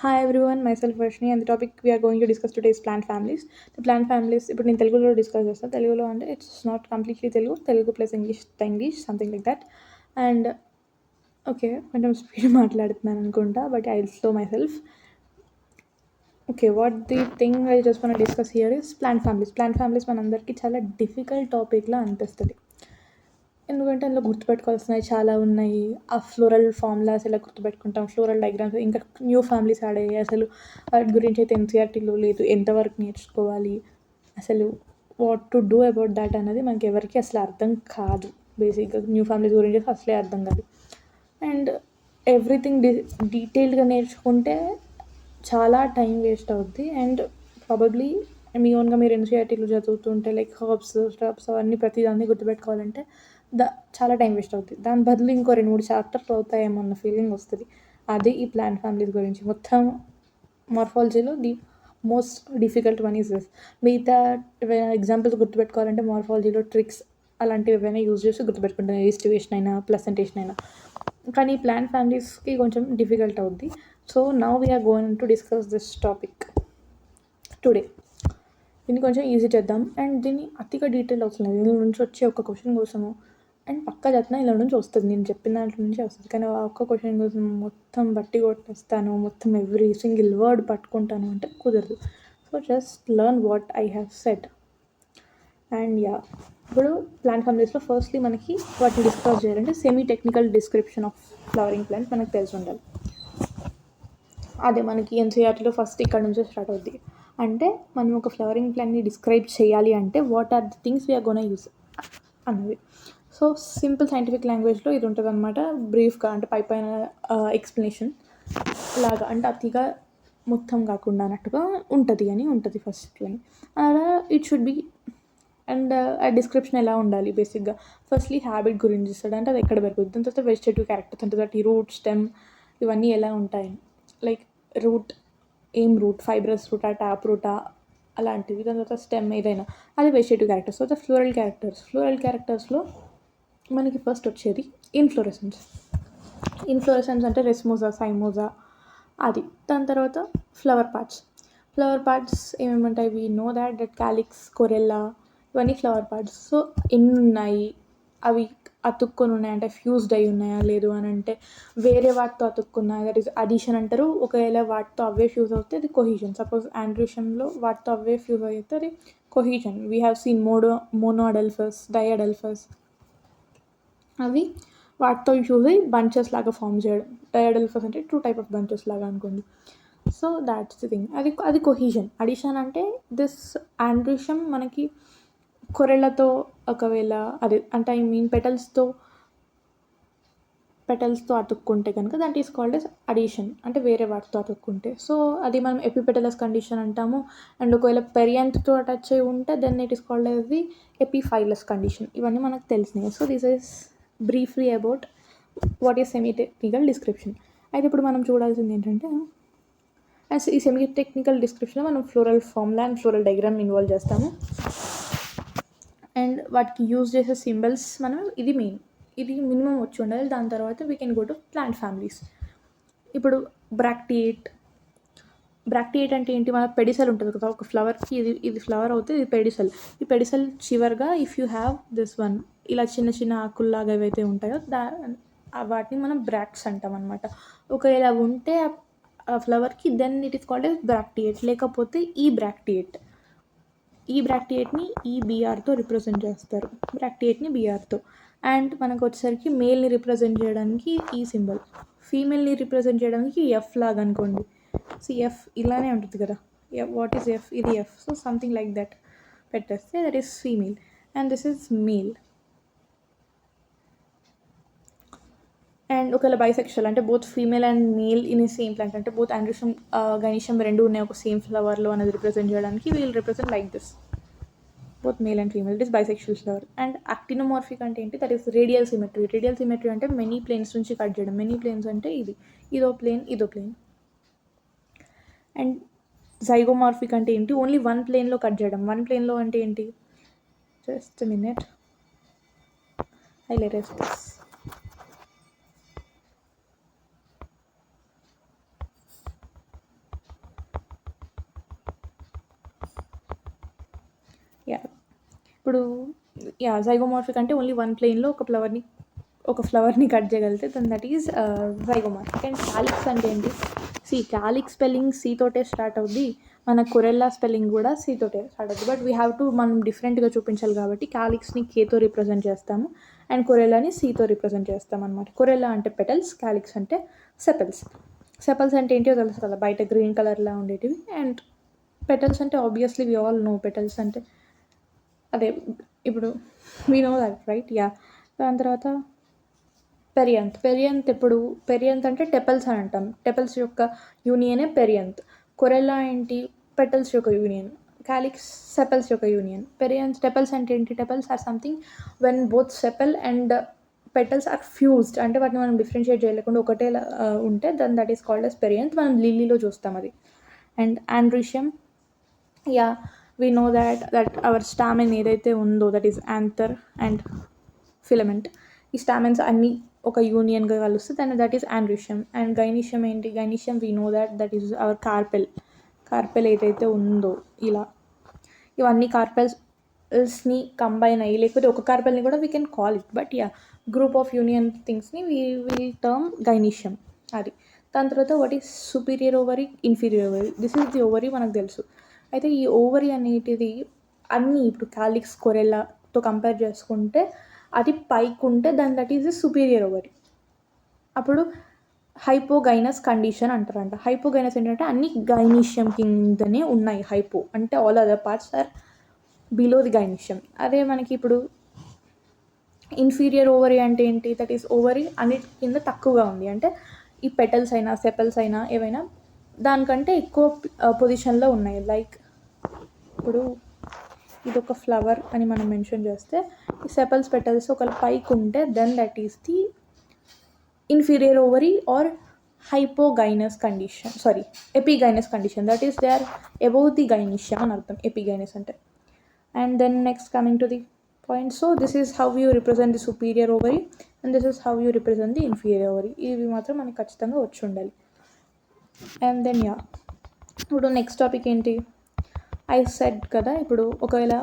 Hi everyone, myself Varshini and the topic we are going to discuss today is plant families. The plant families ఇప్పుడు నేను తెలుగులో discuss చేస్తాను. తెలుగులో అంటే it's not completely Telugu plus English something like that. And okay, కొంచెం speed మాట్లాడుతున్నాను అనుకుంటా, but I will slow my self. Okay, what the thing I just want discuss here is plant families. Plant families మనందరికీ చాలా difficult టాపిక్లా అనిపిస్తుంది, ఎందుకంటే అందులో గుర్తుపెట్టుకోవాల్సినవి చాలా ఉన్నాయి. ఆ ఫ్లోరల్ ఫార్ములాస్ ఎలా గుర్తుపెట్టుకుంటాం, ఫ్లోరల్ డయాగ్రామ్స్, ఇంకా న్యూ ఫ్యామిలీస్ యాడ్ అయ్యాయి. అసలు వాటి గురించి అయితే ఎన్సీఆర్టీలో లేదు, ఎంతవరకు నేర్చుకోవాలి, అసలు what to do about that అన్నది మనకి ఎవరికి అసలు అర్థం కాదు. బేసిక్గా న్యూ ఫ్యామిలీస్ గురించి అసలే అర్థం కాదు. అండ్ ఎవ్రీథింగ్ డీటెయిల్డ్గా నేర్చుకుంటే చాలా టైం వేస్ట్ అవుద్ది. అండ్ ప్రాబబ్లీ మీ ఓన్గా మీరు ఎన్సీఆర్టీలో చదువుతుంటే లైక్ హర్బ్స్ స్టబ్స్ అవన్నీ ప్రతిదాన్ని గుర్తుపెట్టుకోవాలంటే చాలా టైం వేస్ట్ అవుతుంది. దాని బదులు ఇంకో 2-3 చాప్టర్లు అవుతాయేమో అన్న ఫీలింగ్ వస్తుంది. అదే ఈ ప్లాంట్ ఫ్యామిలీస్ గురించి. మొత్తం మార్ఫాలజీలో the most difficult one is this. మిగతా ఎగ్జాంపుల్స్ గుర్తుపెట్టుకోవాలంటే మార్ఫాలజీలో ట్రిక్స్ అలాంటివి ఏవైనా యూజ్ చేసి గుర్తుపెట్టుకుంటాం, ఈస్టివేషన్ అయినా ప్లసెంటేషన్ అయినా. కానీ ప్లాంట్ ఫ్యామిలీస్కి కొంచెం డిఫికల్ట్ అవుద్ది. So now we're going to discuss this topic today. దీన్ని కొంచెం ఈజీ చేద్దాం. అండ్ దీన్ని అతిగా డీటెయిల్ అవసరం లేదు. దీని నుంచి వచ్చే ఒక క్వశ్చన్ కోసము అండ్ పక్కా చదివినా ఇలా నుంచి వస్తుంది, నేను చెప్పిన దాంట్లో నుంచి వస్తుంది. కానీ ఆ ఒక్క క్వశ్చన్ కోసం మొత్తం బట్టి కొట్టేస్తాను, మొత్తం ఎవ్రీ సింగిల్ వర్డ్ పట్టుకుంటాను అంటే కుదరదు. So just learn what I have set. And ఇప్పుడు ప్లాంట్ ఫ్యామిలీస్లో ఫస్ట్లీ మనకి వాటిని డిస్కస్ చేయాలంటే semi technical description of flowering plant మనకు తెలిసి ఉండాలి. అదే మనకి ఎన్సీఆర్టీలో ఫస్ట్ ఇక్కడ నుంచే స్టార్ట్ అవుద్ది. అంటే మనం ఒక ఫ్లవరింగ్ ప్లాంట్ని డిస్క్రైబ్ చేయాలి అంటే what are the things we are gonna use అన్నది. సో సింపుల్ సైంటిఫిక్ లాంగ్వేజ్లో ఇది ఉంటుంది అనమాట, బ్రీఫ్గా, అంటే పైన ఎక్స్ప్లెనేషన్ లాగా, అంటే అతిగా మొత్తం కాకుండా అన్నట్టుగా ఉంటుంది ఫస్ట్ లైన్. అలా ఇట్ షుడ్ బి. అండ్ ఆ డిస్క్రిప్షన్ ఎలా ఉండాలి బేసిక్గా, ఫస్ట్లీ హ్యాబిట్ గురించి ఇస్తాడు, అంటే అది ఎక్కడ పెరుగుతుంది. దాని తర్వాత వెజిటేటివ్ క్యారెక్టర్స్, అంటే దట్ ఈ రూట్ స్టెమ్ ఇవన్నీ ఎలా ఉంటాయి, లైక్ రూట్ ఏం రూట్, ఫైబ్రస్ రూటా, ట్యాప్ రూటా అలాంటివి. దాని తర్వాత స్టెమ్ ఏదైనా, అది వెజిటేటివ్ క్యారెక్టర్స్. తర్వాత ఫ్లోరల్ క్యారెక్టర్స్లో మనకి ఫస్ట్ వచ్చేది ఇన్ఫ్లోరెసెన్స్ అంటే రెస్మోజా, సైమోజా అది. దాని తర్వాత ఫ్లవర్ పార్ట్స్ ఏమేమి ఉంటాయి, we know that calyx, Corella ఇవన్నీ ఫ్లవర్ పార్ట్స్. సో ఎన్ని ఉన్నాయి, అవి అతుక్కొని ఉన్నాయి అంటే ఫ్యూజ్డ్ అయి ఉన్నాయా, లేదు అని అంటే వేరే వాటితో అతుక్కున్నాయి, దట్ ఈస్ అడిషన్ అంటారు. ఒకవేళ వాటితో అవే ఫ్యూజ్ అవుతే అది కొహీజన్. సపోజ్ ఆండ్రిషన్లో వాటితో అవే ఫ్యూజ్ అయితే అది కొహీజన్. వీ హ్యావ్ సీన్ మోనోఅడల్ఫస్, డైఅడల్ఫస్, అవి వాటితో ఫ్యూజ్ అయ్యి బంచెస్ లాగా ఫామ్ చేయడం. డైఅడల్ఫస్ అంటే 2 టైప్ ఆఫ్ బంచెస్ లాగా అనుకోండి. సో దాట్స్ ది థింగ్, అది కొహీజన్. అడిషన్ అంటే దిస్ ఆండ్రిషమ్ మనకి కొరెళ్ళతో ఒకవేళ అదే అంటే ఐ మీన్ పెటల్స్తో అతుక్కుంటే కనుక that is called yes addition, అంటే వేరే వాటితో అతుక్కుంటే. సో అది మనం ఎపిపెటలస్ కండిషన్ అంటాము. అండ్ ఒకవేళ పెరియాంత్తో అటాచ్ అయి ఉంటే then it is called as the epiphyllous condition. ఇవన్నీ మనకు తెలిసినాయి. So this is briefly about what is semi technical description. అయితే ఇప్పుడు మనం చూడాల్సింది ఏంటంటే, ఈ సెమీ టెక్నికల్ డిస్క్రిప్షన్లో మనం floral formula and floral diagram involve చేస్తాము. అండ్ వాటికి యూజ్ చేసే సింబల్స్ మనం ఇది మినిమం వచ్చి ఉండాలి. దాని తర్వాత we can go to plant families. ఇప్పుడు బ్రాక్టియేట్ అంటే ఏంటి, మన పెడిసెల్ ఉంటుంది కదా ఒక ఫ్లవర్కి, ఇది ఫ్లవర్ అవుతుంది, ఇది పెడిసెల్. ఈ పెడిసెల్ చివరిగా if you have this one, ఇలా చిన్న చిన్న ఆకుల్లాగా ఏవైతే ఉంటాయో వాటిని మనం బ్రాక్ట్స్ అంటాం అనమాట. ఒకవేళ అవి ఉంటే ఆ ఫ్లవర్కి then it is called as bracteate. లేకపోతే ఈ బ్రాక్టియేట్ని ఈ బీఆర్తో రిప్రజెంట్ చేస్తారు, బ్రాక్టియేట్ని బీఆర్తో. అండ్ మనకు వచ్చేసరికి మేల్ని రిప్రజెంట్ చేయడానికి ఈ సింబల్, ఫీమేల్ని రిప్రజెంట్ చేయడానికి ఎఫ్ లాగా అనుకోండి. సో ఎఫ్ ఇలానే ఉంటుంది కదా, వాట్ ఈస్ ఎఫ్, ఇది F. So something like that పెట్టేస్తే that is female and this is male. And ఒకవేళ బైసెక్షువల్ అంటే both female and male in same plant, అంటే బోత్ ఆండ్రిషమ్ గైనిషమ్ రెండు ఉన్నాయి ఒక సేమ్ ఫ్లవర్లో అనేది రిప్రజెంట్ చేయడానికి we'll represent like this, both male and female. It is bisexual flower. And actinomorphic అంటే ఏంటి, దట్ ఈస్ రేడియల్ సిమెట్రీ అంటే మెనీ ప్లేన్స్ నుంచి కట్ చేయడం. మెనీ ప్లేన్స్ అంటే ఇదో ప్లేన్. అండ్ జైగోమార్ఫిక్ అంటే ఏంటి, ఓన్లీ వన్ ప్లేన్లో కట్ చేయడం. వన్ ప్లేన్లో అంటే ఏంటి, just minute, I let us this. ఇప్పుడు జైగోమార్ఫిక్ అంటే ఓన్లీ వన్ ప్లేన్లో ఒక ఫ్లవర్ని కట్ చేయగలిగితే then that is zygomorphic. And calyx అంటే ఏంటి? క్యాలిక్స్ స్పెల్లింగ్ సి తోటే స్టార్ట్ అవుద్ది, మన కొరెల్లా స్పెల్లింగ్ కూడా సి తోటే స్టార్ట్ అవుద్ది. బట్ వీ హ్యావ్ టు మనం డిఫరెంట్గా చూపించాలి కాబట్టి క్యాలిక్స్ని కేతో రిప్రజెంట్ చేస్తాము అండ్ కొరెల్లాని సితో రిప్రజెంట్ చేస్తాం అనమాట. కొరెల్లా అంటే పెటల్స్, క్యాలిక్స్ అంటే సెపల్స్. సెపల్స్ అంటే ఏంటో తెలుసు కదా, బయట గ్రీన్ కలర్లా ఉండేటివి. అండ్ పెటల్స్ అంటే obviously we all know petals అంటే అదే, ఇప్పుడు వీ నో దట్ రైట్. దాని తర్వాత పెరియంత్. పెరియంత్ అంటే టెపల్స్ అని అంటాం. టెపల్స్ యొక్క యూనియనే పెరియంత్. కొరెల్లా ఏంటి? పెటల్స్ యొక్క యూనియన్. క్యాలిక్స్ సెపల్స్ యొక్క యూనియన్. పెరియంత్ టెపల్స్ అంటే ఏంటి? Tepals are something when both sepal and petals are fused, అంటే వాటిని మనం డిఫరెన్షియేట్ చేయలేకుండా ఒకటే ఉంటే then that is called as perianth. మనం లిల్లీలో చూస్తాం అది. And androecium, we know that our stamen ఏదైతే ఉందో that is anther and filament. ఈ స్టామెన్స్ అన్నీ ఒక యూనియన్గా కలుస్తే దాన్ని that is androecium. And gynoecium ఏంటి? Gynoecium we know that is our carpel ఏదైతే ఉందో ఇలా. ఇవన్నీ కార్పెల్స్ని కంబైన్ అయ్యి, లేకపోతే ఒక కార్పెల్ని కూడా we can call it, but group of union థింగ్స్ని వీ విల్ టర్మ్ గైనీషియం. అది. దాని తర్వాత what is superior ovary, inferior ovary. This is the ovary మనకు తెలుసు. అయితే ఈ ఓవరీ అనేటిది అన్నీ ఇప్పుడు క్యాలిక్స్, కొరెల్లాతో కంపేర్ చేసుకుంటే అది పైకి ఉంటే దాని that is the superior ovary. అప్పుడు హైపోగైనస్ కండిషన్ అంటారంట. హైపోగైనస్ ఏంటంటే అన్ని గైనీషియం కిందనే ఉన్నాయి. హైపో అంటే all other parts are below the gynoecium. అదే మనకి ఇప్పుడు ఇన్ఫీరియర్ ఓవరీ అంటే ఏంటి? దట్ ఈస్ ఓవరీ అన్నిటి కింద తక్కువగా ఉంది. అంటే ఈ పెటల్స్ అయినా సెపల్స్ అయినా ఏవైనా దానికంటే ఎక్కువ పొజిషన్లో ఉన్నాయి. లైక్ ఇప్పుడు ఇదొక ఫ్లవర్ అని మనం మెన్షన్ చేస్తే ఈ సెపల్స్ పెటల్స్ ఒక పైకి ఉంటే then that is the inferior ovary or hypogynous condition, epigynous condition. That is they are above the gynoecium అని అర్థం ఎపిగైనస్ అంటే. And then next coming to the point. So this is how you represent the superior ovary and this is how you represent the inferior ovary. ఇవి మాత్రం మనకి ఖచ్చితంగా వచ్చి ఉండాలి. And then ఇప్పుడు నెక్స్ట్ టాపిక్ ఏంటి? ఐ సెడ్ కదా, ఇప్పుడు ఒకవేళ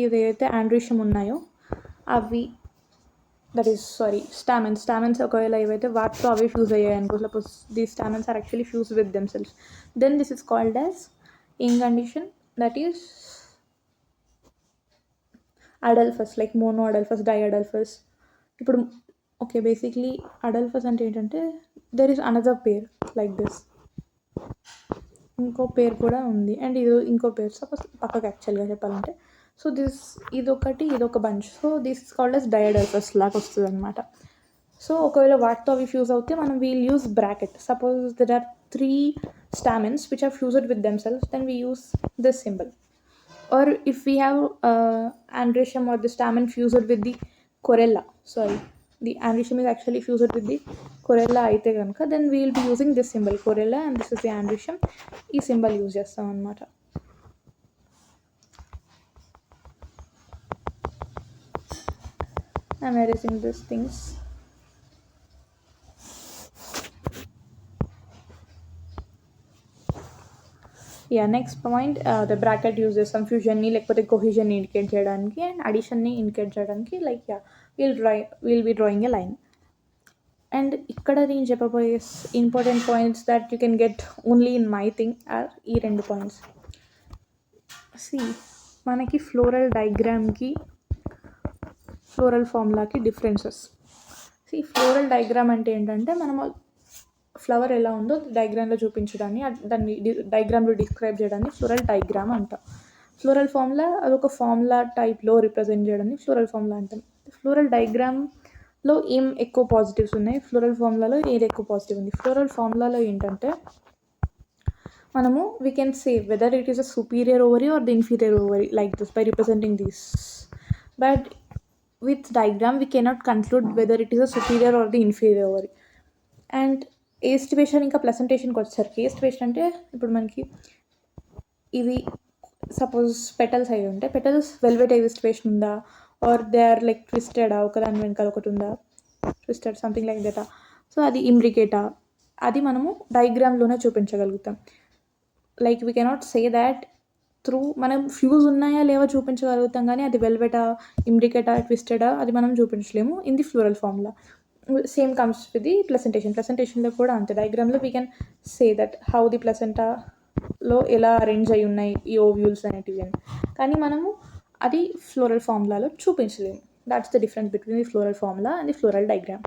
ఏదైతే ఆండ్రీషియం ఉన్నాయో అవి దట్ ఈస్ స్టామెన్స్ ఒకవేళ ఏవైతే వాటితో అవే ఫ్యూజ్ అయ్యాయి అనుకో, suppose the stamens are actually fuse with themselves, then this is called as in condition that is adelphous, like mono adelphous, di adelphous. ఇప్పుడు బేసిక్లీ అడల్ఫస్ అంటే ఏంటంటే దెర్ ఈస్ అనదర్ పేర్ like this, ఇంకో పేరు కూడా ఉంది అండ్ ఇది ఇంకో పేరు, సపోజ్ పక్కకు యాక్చువల్గా చెప్పాలంటే. సో ఇదొక bunch. So this is called as diadelphous లాగా వస్తుంది అనమాట. సో ఒకవేళ వాటితో అవి ఫ్యూజ్ అవుతే మనం we'll use bracket. Suppose there are 3 stamens which are fused with themselves, then we use this symbol. Or if we have androecium or the stamen fused with the corella, the androecium is actually fused with the corella అయితే కనుక then we will be using this symbol corella and this is the androecium. ఈ symbol use చేస్తాం అన్నమాట. I'm erasing these things. Next point, the bracket use చేస్తాం ఫ్యూజన్ని లేకపోతే కొహిజన్ని indicate చేయడానికి అండ్ అడిషన్ని ఇండికేట్ చేయడానికి. Like we'll be drawing a line. And ఇక్కడ నేను చెప్పబోయే important points that you can get only in my thing are ఈ 2 పాయింట్స్. మనకి ఫ్లోరల్ డయాగ్రామ్కి ఫ్లోరల్ ఫార్ములాకి డిఫరెన్సెస్. ఫ్లోరల్ డయాగ్రామ్ అంటే ఏంటంటే మనము ఫ్లవర్ ఎలా ఉందో డయాగ్రామ్లో చూపించడాన్ని, దాన్ని డయాగ్రామ్లో డిస్క్రైబ్ చేయడాన్ని ఫ్లోరల్ డయాగ్రామ్ అంటాం. ఫ్లోరల్ ఫార్ములా అదొక ఫార్ములా టైప్లో రిప్రజెంట్ చేయడాన్ని ఫ్లోరల్ ఫార్ములా అంటాం. ఫ్లోరల్ డయాగ్రామ్లో ఏం ఎక్కువ పాజిటివ్స్ ఉన్నాయి, ఫ్లోరల్ ఫార్ములాలో ఏది ఎక్కువ పాజిటివ్ ఉంది? ఫ్లోరల్ ఫార్ములాలో ఏంటంటే మనము we can say whether it is a superior ovary or the inferior ovary like this by representing this. But with diagram we cannot conclude whether it is a superior or the inferior ovary. And estimation ఇంకా ప్లసెంటేషన్కి వచ్చేసరికి, estimation అంటే ఇప్పుడు మనకి ఇవి suppose petals అయి ఉంటే petals valvate aestivation ఉందా or they are like ట్విస్టెడా, ఒకదాని వెనకాల ఒకటి ఉందా, twisted something like that. So అది ఇంబ్రికేటా, అది మనము డయాగ్రామ్లోనే చూపించగలుగుతాం. Like we cannot say that through మనం ఫ్యూజ్ ఉన్నాయా లేవా చూపించగలుగుతాం, కానీ అది వెల్వెటా, ఇంబ్రికేటా, ట్విస్టెడా అది మనం చూపించలేము ఇన్ ది ఫ్లోరల్ ఫార్మ్‌లా. Same comes with the placentation. ప్లసెంటేషన్‌లో కూడా అంతే. డయాగ్రామ్‌లో we can say that how the ప్లసెంటాలో ఎలా అరేంజ్ అయ్యి ఉన్నాయి ఈ ఓవ్యూల్స్ అనేటివి అని. కానీ మనము అది ఫ్లోరల్ ఫార్ములాలో చూపించలేము. That's the difference between the floral formula and the floral diagram.